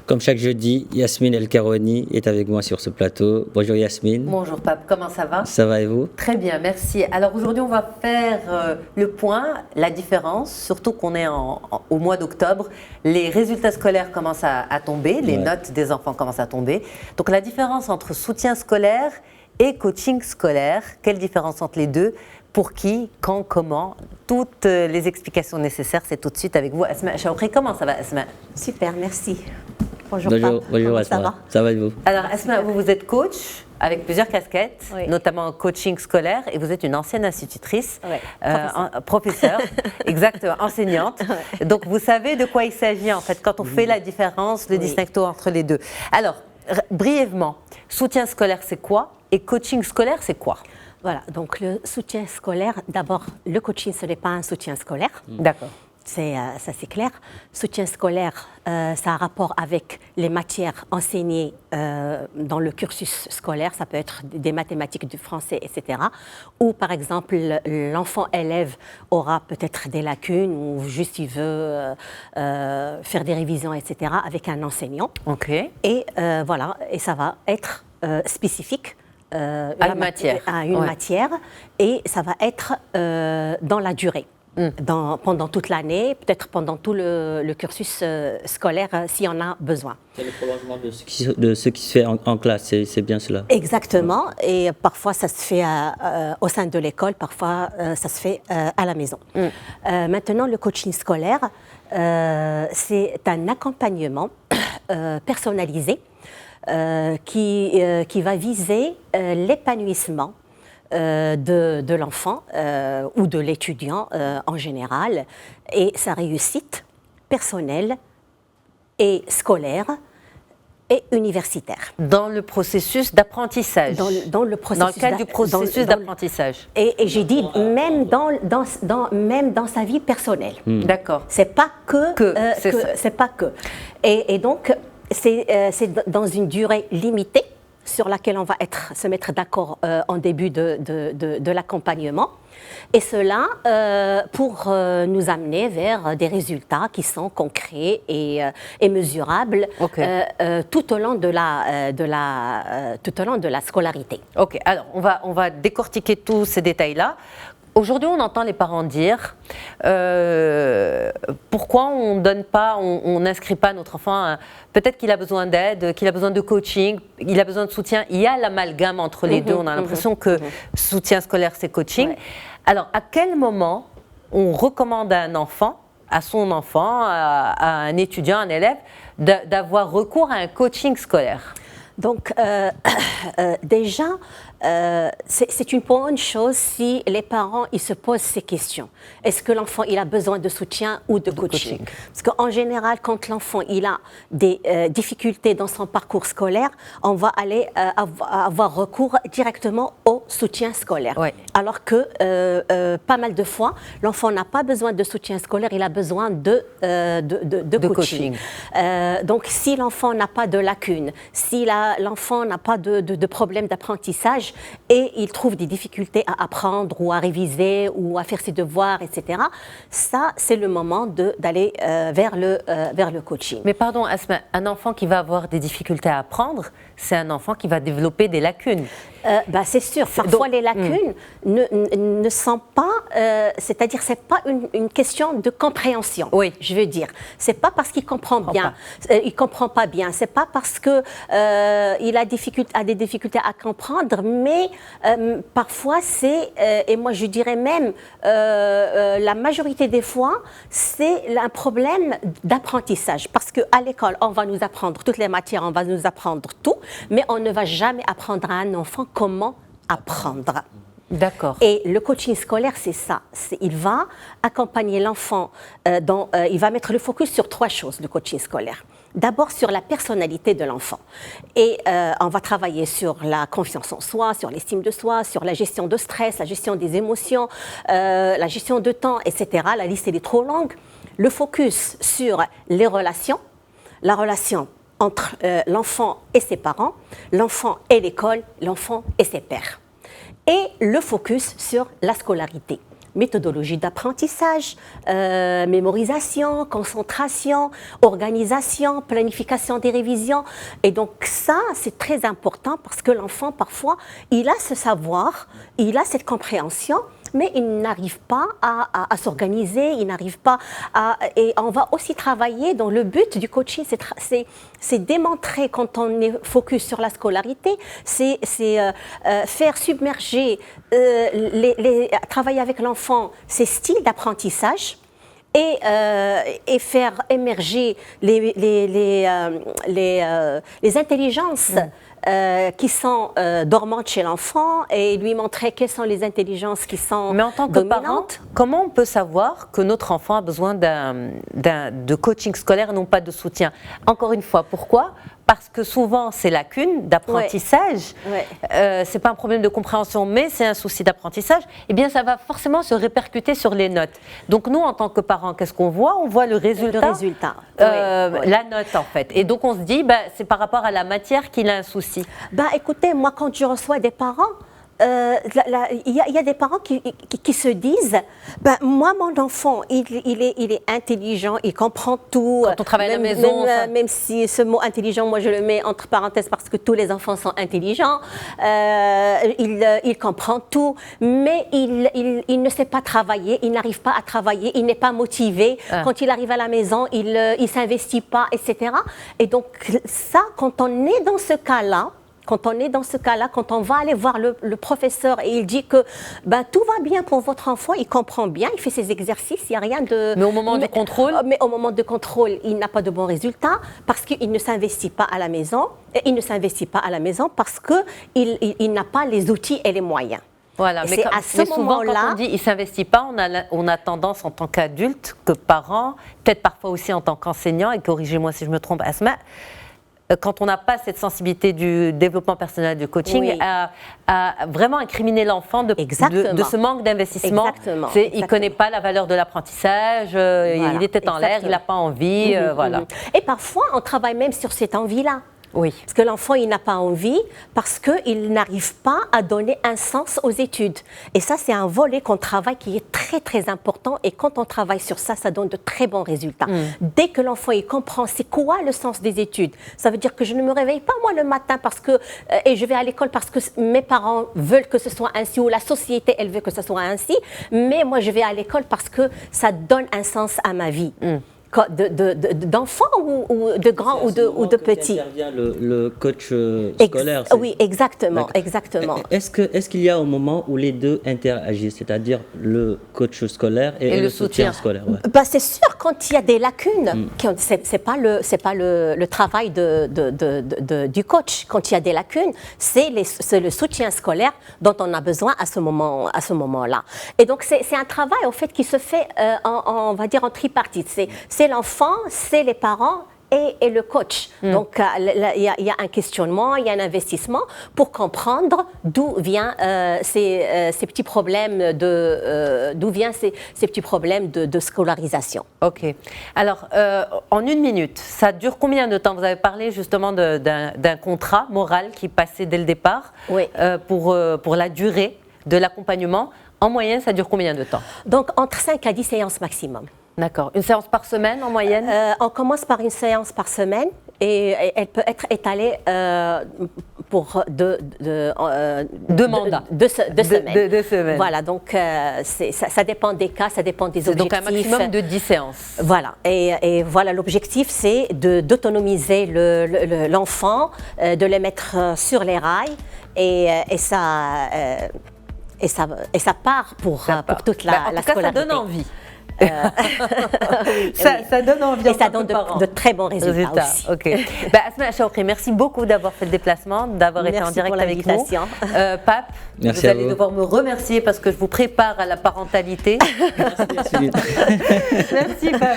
Comme chaque jeudi, Yasmine El Karouani est avec moi sur ce plateau. Bonjour Yasmine. Bonjour Pape, comment ça va? Ça va et vous? Très bien, merci. Alors aujourd'hui, on va faire le point, la différence, surtout qu'on est au mois d'octobre. Les résultats scolaires commencent à tomber, les notes des enfants commencent à tomber. Donc la différence entre soutien scolaire et coaching scolaire, quelle différence entre les deux? Pour qui, quand, comment? Toutes les explications nécessaires, c'est tout de suite avec vous. Asma Chaoukri, comment ça va Asma? Super, merci. Bonjour Asma. Ça va et vous? Alors Asma, vous êtes coach avec plusieurs casquettes, notamment coaching scolaire, et vous êtes une ancienne institutrice, professeure, exactement, enseignante. Donc vous savez de quoi il s'agit en fait quand on fait la différence, le distinguo entre les deux. Alors, brièvement, soutien scolaire c'est quoi et coaching scolaire c'est quoi? Voilà, donc le soutien scolaire, d'abord le coaching ce n'est pas un soutien scolaire. D'accord. Ça c'est clair. Soutien scolaire, ça a rapport avec les matières enseignées dans le cursus scolaire. Ça peut être des mathématiques, du français, etc. Ou par exemple, l'enfant élève aura peut-être des lacunes ou juste il veut faire des révisions, etc. avec un enseignant. Ok. Et voilà, et ça va être spécifique. À une matière, et ça va être dans la durée. Pendant toute l'année, peut-être pendant tout le cursus scolaire, s'il y en a besoin. C'est le prolongement de ce qui se fait en classe, c'est bien cela. Exactement, et parfois ça se fait au sein de l'école, parfois ça se fait à la maison. Maintenant, le coaching scolaire, c'est un accompagnement personnalisé qui va viser l'épanouissement de l'enfant ou de l'étudiant en général et sa réussite personnelle et scolaire et universitaire. Dans le processus d'apprentissage. Dans le cadre du processus d'apprentissage. Et j'ai dit même dans sa vie personnelle. D'accord. C'est pas c'est pas que. Et donc c'est dans une durée limitée sur laquelle on va se mettre d'accord en début de l'accompagnement. Et cela pour nous amener vers des résultats qui sont concrets et mesurables tout au long de la scolarité. Ok, alors on va décortiquer tous ces détails-là. Aujourd'hui, on entend les parents dire pourquoi on donne pas, on n'inscrit pas notre enfant. Peut-être qu'il a besoin d'aide, qu'il a besoin de coaching, il a besoin de soutien. Il y a l'amalgame entre les deux. On a l'impression que soutien scolaire, c'est coaching. Alors, à quel moment on recommande à un enfant, à son enfant, à un étudiant, un élève, d'avoir recours à un coaching scolaire? Donc, déjà, c'est une bonne chose si les parents ils se posent ces questions. Est-ce que l'enfant il a besoin de soutien ou de coaching? Parce qu'en général, quand l'enfant il a des difficultés dans son parcours scolaire, on va aller avoir recours directement au soutien scolaire. Alors que pas mal de fois, l'enfant n'a pas besoin de soutien scolaire, il a besoin de coaching. Donc, si l'enfant n'a pas de lacunes, si l'enfant n'a pas de problème d'apprentissage, et il trouve des difficultés à apprendre ou à réviser ou à faire ses devoirs, etc. Ça, c'est le moment d'aller vers le coaching. Mais pardon, Asma, un enfant qui va avoir des difficultés à apprendre, c'est un enfant qui va développer des lacunes. C'est sûr. Parfois, les lacunes ne sont pas... c'est-à-dire, c'est pas une question de compréhension, je veux dire. C'est pas parce qu'il comprend bien, il comprend pas bien. C'est pas parce que il a des difficultés à comprendre, mais parfois c'est, et moi je dirais même la majorité des fois, c'est un problème d'apprentissage. Parce qu'à l'école, on va nous apprendre toutes les matières, on va nous apprendre tout, mais on ne va jamais apprendre à un enfant comment apprendre. D'accord. Et le coaching scolaire, c'est ça. Il va accompagner l'enfant, il va mettre le focus sur 3 choses, le coaching scolaire. D'abord sur la personnalité de l'enfant. Et on va travailler sur la confiance en soi, sur l'estime de soi, sur la gestion de stress, la gestion des émotions, la gestion de temps, etc. La liste, elle est trop longue. Le focus sur les relations, la relation entre l'enfant et ses parents, l'enfant et l'école, l'enfant et ses pairs. Et le focus sur la scolarité. méthodologie d'apprentissage, mémorisation, concentration, organisation, planification des révisions. Et donc ça, c'est très important parce que l'enfant, parfois, il a ce savoir, il a cette compréhension, mais il n'arrive pas à s'organiser, il n'arrive pas à... Et on va aussi travailler, dans le but du coaching, c'est démontrer, quand on est focus sur la scolarité, c'est faire submerger, travailler avec l'enfant ses styles d'apprentissage et faire émerger les intelligences qui sont dormantes chez l'enfant et lui montrer quelles sont les intelligences qui sont Mais en tant que dominantes. parent, comment on peut savoir que notre enfant a besoin de coaching scolaire et non pas de soutien? Encore une fois, pourquoi? Parce que souvent, ces lacunes d'apprentissage, c'est pas un problème de compréhension, mais c'est un souci d'apprentissage, eh bien, ça va forcément se répercuter sur les notes. Donc, nous, en tant que parents, qu'est-ce qu'on voit? On voit le résultat. La note, en fait. Et donc, on se dit, c'est par rapport à la matière qu'il a un souci. Écoutez, moi, quand je reçois des parents, il y a des parents qui se disent, moi, mon enfant, il est intelligent, il comprend tout. Quand on travaille à la maison. Même si ce mot intelligent, moi, je le mets entre parenthèses parce que tous les enfants sont intelligents. Il comprend tout, mais il ne sait pas travailler, il n'arrive pas à travailler, il n'est pas motivé. Quand il arrive à la maison, il ne s'investit pas, etc. Et donc, ça, quand on est dans ce cas-là, quand on va aller voir le professeur et il dit que tout va bien pour votre enfant, il comprend bien, il fait ses exercices, il n'y a rien de... Mais au moment du contrôle? Mais au moment de contrôle, il n'a pas de bons résultats parce qu'il ne s'investit pas à la maison. Et il ne s'investit pas à la maison parce qu'il n'a pas les outils et les moyens. Voilà, mais souvent, quand on dit il ne s'investit pas, on a tendance en tant qu'adulte, que parents, peut-être parfois aussi en tant qu'enseignant, et corrigez-moi si je me trompe, Asma, quand on n'a pas cette sensibilité du développement personnel, du coaching, à vraiment incriminer l'enfant de ce manque d'investissement. Il ne connaît pas la valeur de l'apprentissage, il était en l'air, il n'a pas envie, voilà. Et parfois, on travaille même sur cette envie-là. Oui. Parce que l'enfant, il n'a pas envie, parce qu'il n'arrive pas à donner un sens aux études. Et ça, c'est un volet qu'on travaille qui est très, très important. Et quand on travaille sur ça, ça donne de très bons résultats. Dès que l'enfant, il comprend c'est quoi le sens des études, ça veut dire que je ne me réveille pas, moi, le matin, et je vais à l'école parce que mes parents veulent que ce soit ainsi, ou la société, elle veut que ce soit ainsi. Mais moi, je vais à l'école parce que ça donne un sens à ma vie. D'enfants ou de grands ou de petits. Intervient le coach scolaire. Oui, exactement. Est-ce qu'il y a un moment où les deux interagissent, c'est-à-dire le coach scolaire et le soutien scolaire? C'est sûr, quand il y a des lacunes, c'est pas le travail du coach. Quand il y a des lacunes, c'est le soutien scolaire dont on a besoin à ce moment-là. Et donc c'est un travail en fait qui se fait on va dire en tripartite. C'est l'enfant, c'est les parents et le coach. Donc, il y a un questionnement, il y a un investissement pour comprendre d'où viennent ces petits problèmes de scolarisation. OK. Alors, en 1 minute, ça dure combien de temps? Vous avez parlé justement d'un contrat moral qui passait dès le départ pour la durée de l'accompagnement. En moyenne, ça dure combien de temps? Donc, entre 5 à 10 séances maximum. D'accord. Une séance par semaine en moyenne? On commence par une séance par semaine et elle peut être étalée pour deux mandats. 2 semaines. 2 semaines. Voilà, donc ça dépend des cas, ça dépend des objectifs. Donc un maximum de 10 séances. Voilà, et voilà, l'objectif c'est d'autonomiser l'enfant, de le mettre sur les rails et ça part pour toute la en tout scolarité. Cas, ça donne envie. Ça donne envie. Et ça donne de très bons résultats aussi. OK. Asma Chaoukri, merci beaucoup d'avoir fait le déplacement, d'avoir été en direct avec nous. Pape, merci vous allez devoir me remercier parce que je vous prépare à la parentalité. Merci, Merci Pape.